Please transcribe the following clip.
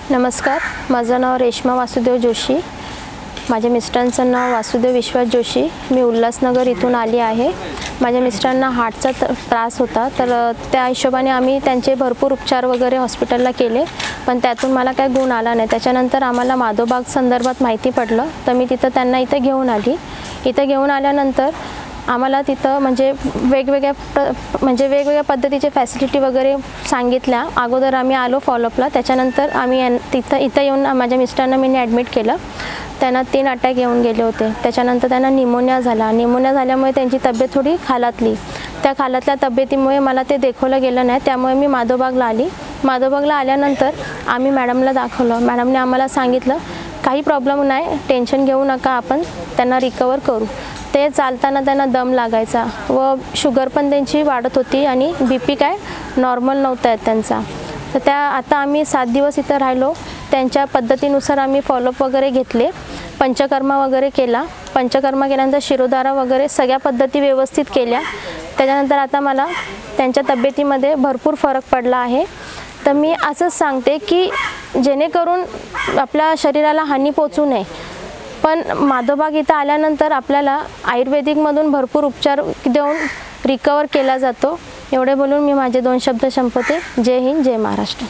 नमस्कार, माझं नाव रेश्मा वासुदेव जोशी. माझ्या मिस्टरांचं नाव वासुदेव विश्वास जोशी. मी उल्हासनगर इथून आली आहे. माझ्या मिस्टरांना हार्टचा त्रास होता, तर त्या हिशोबाने आम्ही त्यांचे भरपूर उपचार वगैरे हॉस्पिटलला केले, पण त्यातून मला काय गुण आला नाही. त्याच्यानंतर आम्हाला माधवबाग संदर्भात माहिती पडलं, तर मी तिथं त्यांना इथं घेऊन आली. इथं घेऊन आल्यानंतर आम्हाला तिथं म्हणजे वेगवेगळ्या पद्धतीचे फॅसिलिटी वगैरे सांगितल्या. अगोदर आम्ही आलो फॉलोअपला, त्याच्यानंतर आम्ही इथं येऊन माझ्या मिस्टरांना मी ॲडमिट केलं. त्यांना 3 अटॅक येऊन गेले होते. त्याच्यानंतर त्यांना निमोनिया झाल्यामुळे त्यांची तब्येत थोडी खालातली. त्या खालातल्या तब्येतीमुळे मला ते दाखवलं गेलं नाही, त्यामुळे मी माधवबागला आली. माधवबागला आल्यानंतर आम्ही मॅडमला दाखवलं. मॅडमने आम्हाला सांगितलं काही प्रॉब्लेम नाही, टेन्शन घेऊ नका, आपण त्यांना रिकवर करू. ते चालताना त्यांना दम लागायचा व शुगर पण त्यांची वाढत होती आणि BP काय नॉर्मल नव्हता त्यांचा. तर आता आम्ही 7 दिवस इथं राहिलो. त्यांच्या पद्धतीनुसार आम्ही फॉलोअप वगैरे घेतले, पंचकर्मा वगैरे केला. पंचकर्मा केल्यानंतर शिरोधारा वगैरे सगळ्या पद्धती व्यवस्थित केल्या. त्याच्यानंतर आता मला त्यांच्या तब्येतीमध्ये भरपूर फरक पडला आहे. तर मी असंच सांगते की जेणेकरून आपल्या शरीराला हानी पोचू नये, पण माधवबाग इथं आल्यानंतर आपल्याला आयुर्वेदिकमधून भरपूर उपचार देऊन रिकवर केला जातो. एवढे बोलून मी माझे 2 शब्द संपवते. जय हिंद, जय महाराष्ट्र.